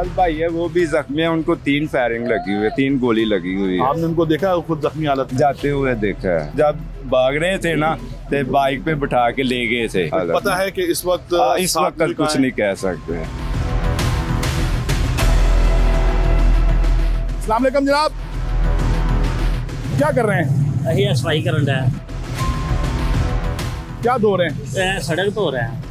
साथ भाई है वो भी जख्मी है, उनको 3 फायरिंग लगी हुई है, 3 गोली लगी हुई है। आपने उनको देखा खुद जख्मी हालत में? जाते हुए देखा है, जब भाग रहे थे ना तो बाइक पे बिठा के ले गए थे। पता है कि इस वक्त इस वक्त कुछ नहीं कह सकते। अस्सलाम वालेकुम जनाब, क्या कर रहे हैं? अही सफाई करन रहा है, क्या धो रहे हैं? सड़क धो रहे हैं।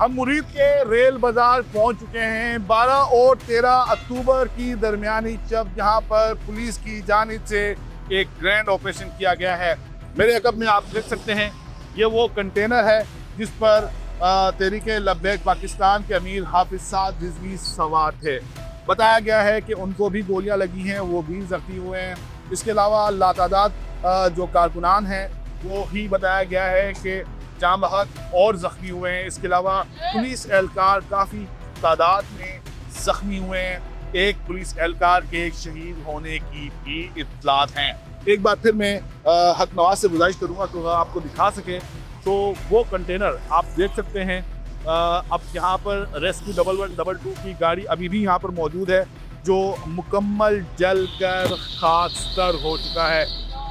हम मुरीद के रेल बाजार पहुंच चुके हैं। 12 और 13 अक्टूबर की दरमियानी जब यहाँ पर पुलिस की जानिब से एक ग्रैंड ऑपरेशन किया गया है। मेरे अकब में आप देख सकते हैं ये वो कंटेनर है जिस पर तहरीके लब्बैक पाकिस्तान के अमीर हाफिज साद रिजवी सवार थे। बताया गया है कि उनको भी गोलियां लगी हैं, वो भी जख्मी हुए हैं। इसके अलावा लातादाद जो कारकुनान हैं वो ही बताया गया है कि जाम बहक और ज़ख्मी हुए हैं। इसके अलावा पुलिस एहलकार काफ़ी तादाद में ज़ख्मी हुए हैं। एक पुलिस एहलकार के शहीद होने की भी इत्तलात हैं। एक बार फिर मैं हक नवाज से गुजारिश करूँगा तो आपको दिखा सके तो वो कंटेनर आप देख सकते हैं। अब यहाँ पर रेस्क्यू 1112 की गाड़ी अभी भी यहाँ पर मौजूद है जो मुकम्मल जल कर खाकस्तर हो चुका है।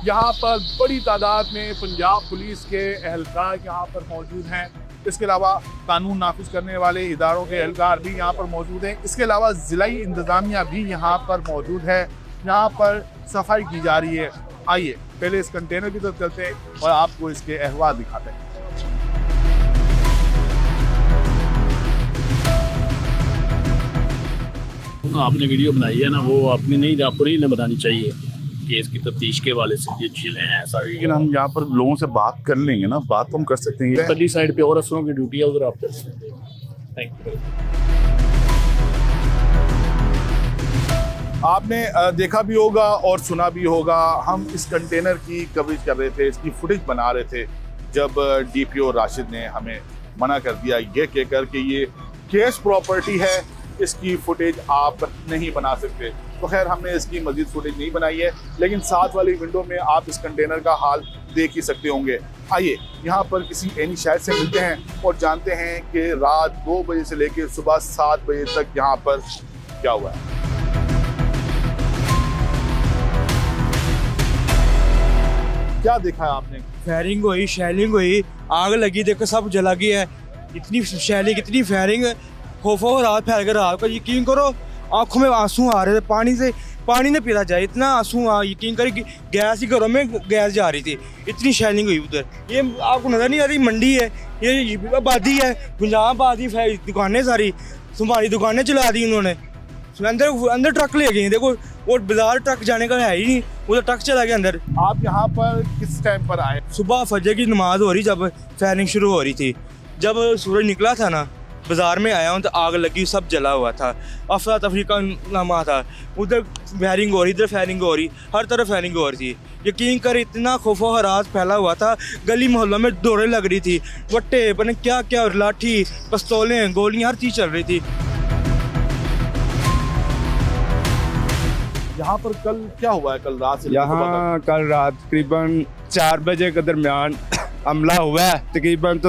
यहाँ पर बड़ी तादाद में पंजाब पुलिस के एहलकार यहाँ पर मौजूद हैं। इसके अलावा कानून नाफिज करने वाले इदारों के एहलकार भी यहाँ पर मौजूद हैं। इसके अलावा ज़िलाई इंतज़ामिया भी यहाँ पर मौजूद है। यहाँ पर सफाई की जा रही है। आइए पहले इस कंटेनर की तरफ चलते हैं और आपको इसके अहवाल दिखाते हैं। आपने वीडियो बनाई है ना, वो अपनी नहीं, आपको नहीं बनानी चाहिए कि इसकी तफ्तीश के वाले से ये चीज़ें हैं सारी। लेकिन हम यहाँ पर लोगों से बात कर लेंगे ना, बात तो हम कर सकते हैं। पल्ली साइड पे और अफसरों की ड्यूटी है, उधर आप कर सकते हैं। Thank you. आपने देखा भी होगा और सुना भी होगा, हम इस कंटेनर की कवरेज कर रहे थे, इसकी फुटेज बना रहे थे जब DPO राशिद ने हमें मना कर दिया ये कहकर कि ये केस प्रॉपर्टी है, इसकी फुटेज आप नहीं बना सकते। तो खैर हमने इसकी मजीद फुटेज नहीं बनाई है, लेकिन साथ वाली विंडो में आप इस कंटेनर का हाल देख ही सकते होंगे। आइए यहाँ पर किसी एनी शायद से मिलते हैं और जानते हैं कि रात 2 बजे से लेकर सुबह 7 बजे तक यहाँ पर क्या हुआ है। क्या देखा है आपने? फायरिंग हुई, शेलिंग हुई, आग लगी, देखो सब जला गया है। इतनी शेलिंग, इतनी फायरिंग, खौफो रात फैल कर रात को यकीन करो आंखों में आंसू आ रहे थे। पानी ने पीता जाए, इतना आंसू यकीन करें कि गैस ही घरों में गैस जा रही थी। इतनी शेलिंग हुई उधर। ये आपको नजर नहीं आ रही, मंडी है, ये आबादी है, पंजाब आबादी, दुकानें सारी तुम्हारी दुकानें चला दी उन्होंने। अंदर ट्रक ले गए, देखो और बाजार ट्रक जाने का है ही नहीं, उधर ट्रक चला गया अंदर। आप यहाँ पर किस टाइम पर आए? सुबह फजर की नमाज हो रही, जब फायरिंग शुरू हो रही थी, जब सूरज निकला था ना, बाजार में आया हूँ तो आग लगी, सब जला हुआ था, अफरा तफरी का नामा था। उधर फायरिंग हो रही, इधर फायरिंग हो रही, हर तरफ फायरिंग हो रही थी। यकीन कर इतना खौफो हरास फैला हुआ था, गली मोहल्लों में दौड़े लग रही थी, वट्टे पता क्या क्या, लाठी, पिस्तौलें, गोलियाँ, हर चीज़ चल रही थी। यहाँ पर कल क्या हुआ है? कल रात से यहाँ कल रात तकरीबन 4 बजे के दरमियान हमला हुआ है। तकरीबन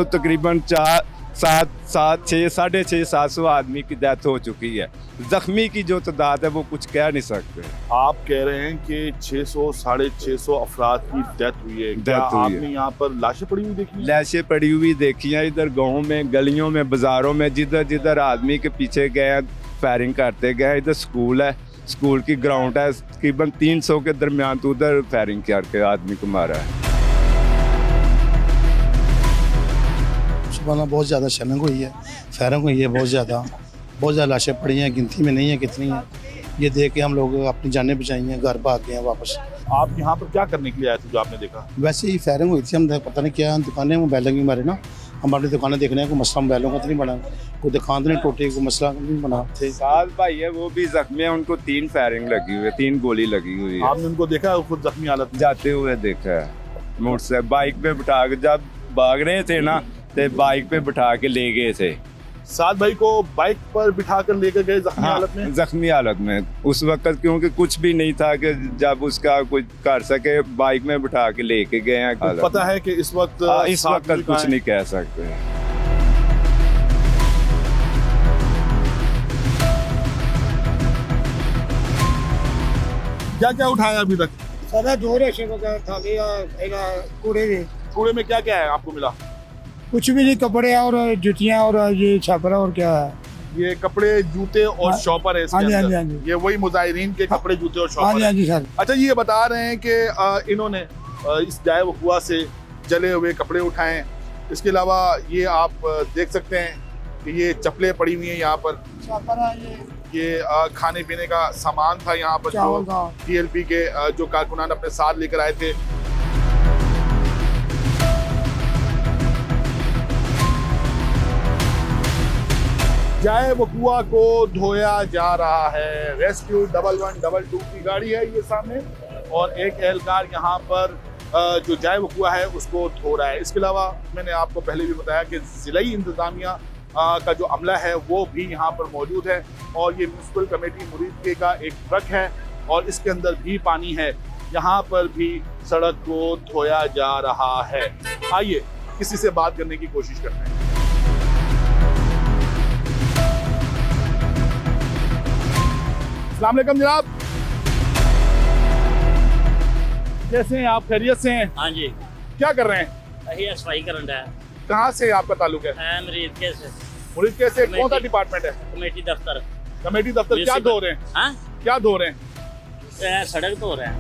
650-700 आदमी की डेथ हो चुकी है। जख्मी की जो तादाद है वो कुछ कह नहीं सकते। आप कह रहे हैं कि 600-650 अफराद की डेथ हुई है। क्या आपने यहाँ पर लाशें पड़ी हुई देखी? लाशें पड़ी हुई देखी हैं इधर गाँव में, गलियों में, बाजारों में, जिधर जिधर आदमी के पीछे गए फायरिंग करते गए। इधर स्कूल है, स्कूल की ग्राउंड है, तकरीबन 300 के दरमियान तो उधर फायरिंग करके आदमी को मारा है। सुबह बहुत ज़्यादा शेलिंग हुई है, फायरिंग हुई है, बहुत ज़्यादा लाशें पड़ी हैं, गिनती में नहीं है कितनी है। ये देख के हम लोग अपनी जानें बचाई हैं, घर भाग गए हैं वापस। आप यहाँ पर क्या करने के लिए आए थे जो आपने देखा? वैसे ही फायरिंग हुई थी, हम पता नहीं क्या दुकानें मोबाइलों की मारे ना, हम अपनी दुकानें देख रहे हैं, कोई मसला मोबाइलों का तो नहीं बना, कोई दुकान तो नहीं टूटी, कोई मसला नहीं बना थे। साथ भाई है वो भी जख्मी है, उनको 3 फायरिंग लगी हुई है, 3 गोली लगी हुई है। आपने उनको देखा खुद जख्मी हालत में? जाते हुए देखा है, मोटरसाइकिल बाइक पे बिठा के, जब भाग रहे थे ना, तो बाइक पे बिठा के ले गए थे। साद भाई को बाइक पर बिठा कर लेकर गए जख्मी हालत में। जख्मी हालत में उस वक्त, क्योंकि कुछ भी नहीं था कि जब उसका कुछ कर सके, बाइक में बिठा के लेके गए हैं। पता है कि इस वक्त इस वक्त कुछ नहीं कह सकते। क्या क्या उठाया अभी तक? सादा दो रेशे वगैरह था कूड़े के। कूड़े में क्या क्या है आपको मिला? कुछ भी नहीं, कपड़े और जुतियां और ये छापरा और क्या है। ये कपड़े, जूते और हाँ, शॉपर है इसके हाँ जी, हाँ अंदर। जी, हाँ जी। ये वही मुजाहिरीन के कपड़े, जूते और हाँ शॉपर जी, है। हाँ जी सर। अच्छा, ये बता रहे हैं कि इन्होंने इस जाए वकुआ से जले हुए कपड़े उठाए हैं। इसके अलावा ये आप देख सकते हैं कि ये चप्पलें पड़ी हुई हैं यहाँ पर। छापरा ये खाने पीने का सामान था यहाँ पर, चावल जो था। TLP के जो कारकुनान अपने साथ लेकर आए थे। जाए वकुआ को धोया जा रहा है। रेस्क्यू 1112 की गाड़ी है ये सामने, और एक एहलकार यहाँ पर जो जाए वकुआ है उसको धो रहा है। इसके अलावा मैंने आपको पहले भी बताया कि जिलाई इंतजामिया का जो अमला है वो भी यहाँ पर मौजूद है, और ये म्यूनसिपल कमेटी मुरीद का एक ट्रक है और इसके अंदर भी पानी है। यहाँ पर भी सड़क को धोया जा रहा है। आइए किसी से बात करने की कोशिश करते हैं। अस्सलाम वालेकुम जनाब, कैसे हैं आप? खैरियत से हैं? हाँ जी, क्या कर रहे हैं? अही सफाई करन डा कहाँ से आपका ताल्लुक है? है मरीज के से मुरीद के से कौन सा कमेटी। डिपार्टमेंट है? कमेटी दफ्तर। कमेटी दफ्तर। क्या धो रहे हैं? हाँ, क्या धो रहे हैं? सड़क धो रहे हैं।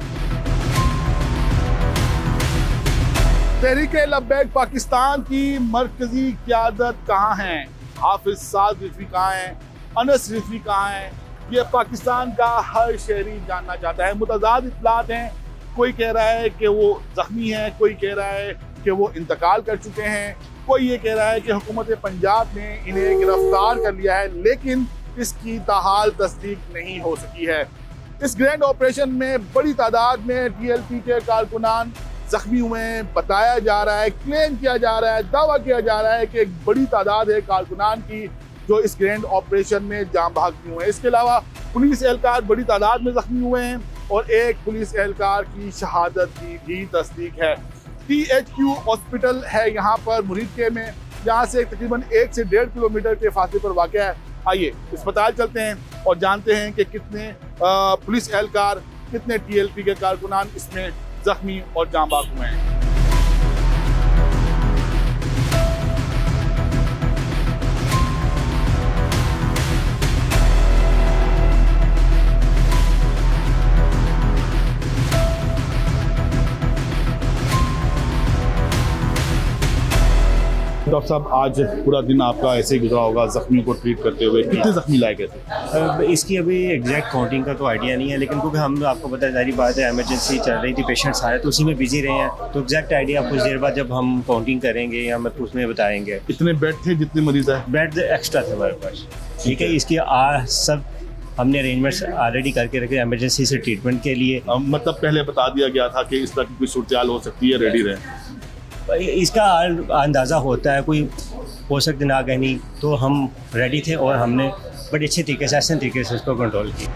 तहरीके लब्बैक पाकिस्तान की मरकजी क़यादत कहाँ है? हाफिज साद रिजवी कहाँ है? अनस रिजवी कहाँ है? ये पाकिस्तान का हर शहरी जानना चाहता है। मुतज़ाद इत्तलात हैं, कोई कह रहा है कि वो ज़ख्मी है, कोई कह रहा है कि वो इंतकाल कर चुके हैं, कोई ये कह रहा है कि हुकूमत पंजाब ने इन्हें गिरफ्तार कर लिया है, लेकिन इसकी ताहाल तस्दीक नहीं हो सकी है। इस ग्रैंड ऑपरेशन में बड़ी तादाद में TLP के कारकुनान जख्मी हुए हैं। बताया जा रहा है, क्लेम किया जा रहा है, दावा किया जा रहा है कि एक बड़ी तादाद है कारकुनान की जो इस ग्रैंड ऑपरेशन में जान बहक हुए हैं। इसके अलावा पुलिस एहलकार बड़ी तादाद में जख्मी हुए हैं और एक पुलिस एहलकार की शहादत की भी तस्दीक है। THQ हॉस्पिटल है यहाँ पर मुरीद के में, यहाँ से तकरीबन 1 से 1.5 किलोमीटर के फासले पर वाक़ है। आइए अस्पताल चलते हैं और जानते हैं कि कितने पुलिस एहलकार, कितने TLP के कारकुनान इसमें जख्मी और जान बहक हुए हैं। डॉक्टर साहब, आज पूरा दिन आपका ऐसे ही गुजरा होगा जख्मियों को ट्रीट करते हुए। कितने जख्मी लाए गए थे? इसकी अभी एग्जैक्ट काउंटिंग का तो आइडिया नहीं है, लेकिन क्योंकि हम आपको पता है सारी बात है, इमरजेंसी चल रही थी, पेशेंट्स आए तो उसी में बिजी रहे हैं, तो एग्जैक्ट आइडिया कुछ देर बाद जब हम काउंटिंग करेंगे या मतलब उसमें बताएंगे। इतने बेड थे जितने मरीज आए? बेड एक्स्ट्रा थे हमारे पास, ठीक है। इसकी सब हमने अरेंजमेंट्स ऑलरेडी करके रखे इमरजेंसी से ट्रीटमेंट के लिए। मतलब पहले बता दिया गया था कि इस तरह की कोई सूरत हो सकती है, रेडी रहे। इसका अंदाज़ा होता है, कोई हो सकती ना कहनी, तो हम रेडी थे और हमने बड़े अच्छे तरीके से, आसान तरीके से उसको कंट्रोल किया।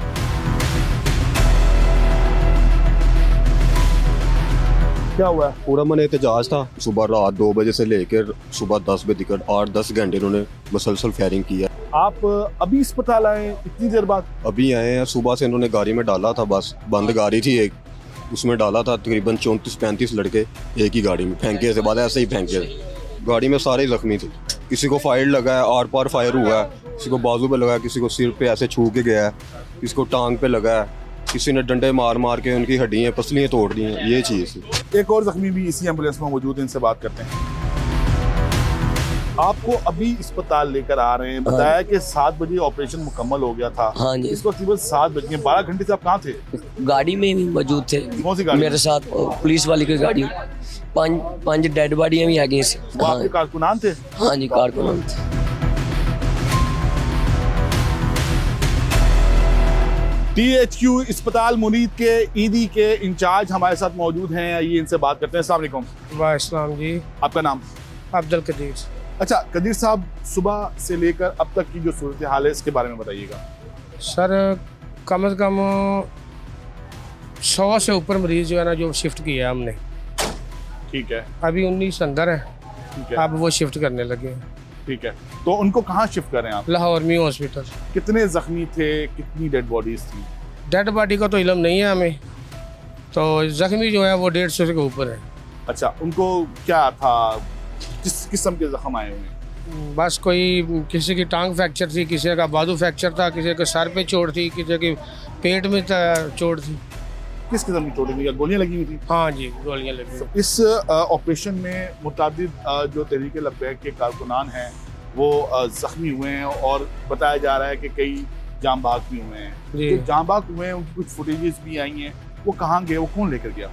क्या हुआ? पूरा मन एहतजाज था। सुबह रात 2 बजे से लेकर सुबह 10 बजे तक 8-10 घंटे इन्होंने मुसलसल फायरिंग की है। आप अभी अस्पताल आए इतनी देर बाद? अभी आए हैं। सुबह से इन्होंने गाड़ी में डाला था, बस बंद गाड़ी थी एक, उसमें डाला था। तकरीबन 34-35 लड़के एक ही गाड़ी में फेंके थे, बाद ऐसे ही फेंके थे। गाड़ी में सारे जख्मी थे, किसी को फायर लगा है, आर पार फायर हुआ है, किसी को बाजू पे लगा है, किसी को सिर पे ऐसे छू के गया है, किसी को टांग पे लगा है, किसी ने डंडे मार मार के उनकी हड्डियाँ पसलियाँ तोड़ दी हैं। ये चीज़ थी। एक और जख्मी भी इसी एम्बुलेंस में मौजूद है, इनसे बात करते हैं। आपको अभी अस्पताल लेकर आ रहे हैं, बताया कि 7 बजे ऑपरेशन मुकम्मल हो गया था। हाँ जी, इस वक्त तकरीबन 7 बज गए। 12 घंटे से आप कहाँ थे? गाड़ी में भी मौजूद थे। कौन सी गाड़ी? मेरे साथ पुलिस वाली की गाड़ी। 5 डेड बॉडियां भी आ गई। वो आपके कारकुनान थे? हाँ जी, कारकुनान थे। THQ अस्पताल मुरीद के ईदी के इंचार्ज हमारे साथ मौजूद हैं। ये इनसे बात करते हैं। अस्सलाम वालेकुम। वालेकुम जी। आपका नाम? अब्दुल कदीर। अच्छा कदीर साहब, सुबह से लेकर अब तक की जो सूरत हाल है इसके बारे में बताइएगा। सर कम से कम 100 से ऊपर मरीज जो है ना जो शिफ्ट किया हमने। ठीक है, अभी 19 अंदर है, ठीक है, अब वो शिफ्ट करने लगे हैं। ठीक है। तो उनको कहाँ शिफ्ट कर रहे हैं आप? लाहौर में हॉस्पिटल। कितने जख्मी थे, कितनी डेड बॉडीज थी? डेड बॉडी का तो इल्म नहीं है हमें, तो जख्मी जो है वो 150 के ऊपर है। अच्छा, उनको क्या था, किस किस्म के जख्म आए हुए हैं? बस कोई किसी की टांग फ्रैक्चर थी, किसी का बाजू फ्रैक्चर था, किसी के सर पे चोट थी, किसी के पेट में चोट थी। किस किस्म की चोटें थी? गोलियां लगी हुई थी? हाँ जी, गोलियां लगी हुई। इस ऑपरेशन में मुतादिद जो तहरीक लब्बैक के कारकुनान हैं वो जख्मी हुए हैं और बताया जा रहा है कि कई जाम बाग भी हुए हैं। जी। जो जाम बाग हुए हैं उनकी कुछ फुटेजेस भी आई हैं, वो कहाँ गए, वो कौन लेकर गया?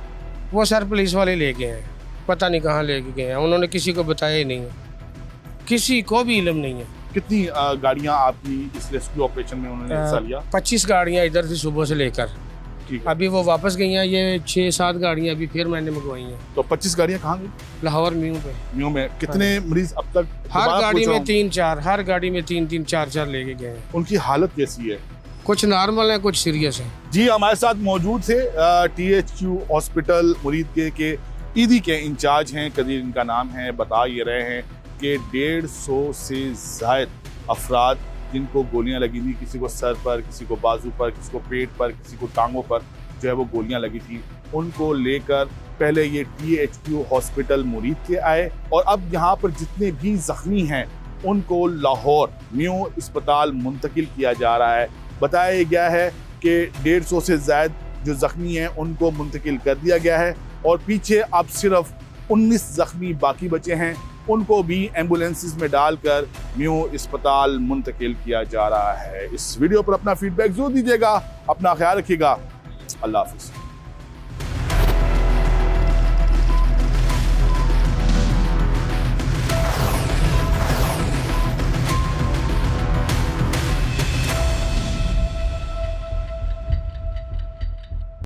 वो सर पुलिस वाले ले गए हैं, पता नहीं कहाँ लेके गए हैं, उन्होंने किसी को बताया ही नहीं है, किसी को भी इल्म नहीं है। कितनी गाड़ियाँ आपकी इस रेस्क्यू ऑपरेशन में उन्होंने हिस्सा लिया? 25 गाड़ियाँ इधर थी सुबह से लेकर, ठीक है। अभी वो वापस गई हैं, ये 6-7 गाड़ियाँ अभी फिर मैंने मंगवाई हैं। तो 25 गाड़ियाँ कहाँ गई? लाहौर म्यू पे। म्यू में कितने मरीज अब तक? हर दोबारा गाड़ी पूछ रहा में हूँ, 3-4, हर गाड़ी में 3-3, 4-4 लेके गए हैं। उनकी हालत कैसी है? कुछ नॉर्मल है, कुछ सीरियस है। जी, हमारे साथ मौजूद थे THQ हॉस्पिटल मुरीद के ईदी के इंचार्ज हैं, कदीर इनका नाम है। बता ये रहे हैं कि 150 से जायद अफराद जिनको गोलियां लगी थी, किसी को सर पर, किसी को बाजू पर, किसी को पेट पर, किसी को टांगों पर जो है वो गोलियां लगी थी, उनको लेकर पहले ये THQ हॉस्पिटल मुरीद के आए और अब यहाँ पर जितने भी जख्मी हैं उनको लाहौर न्यू अस्पताल मुंतकिल किया जा रहा है। बताया गया है कि 150 से ज़ायद जो ज़ख्मी हैं उनको मुंतकिल कर दिया गया है और पीछे अब सिर्फ 19 ज़ख्मी बाकी बचे हैं, उनको भी एम्बुलेंसेस में डालकर न्यू अस्पताल मुंतकिल किया जा रहा है। इस वीडियो पर अपना फीडबैक जरूर दीजिएगा, अपना ख्याल रखिएगा। अल्लाह हाफिज़।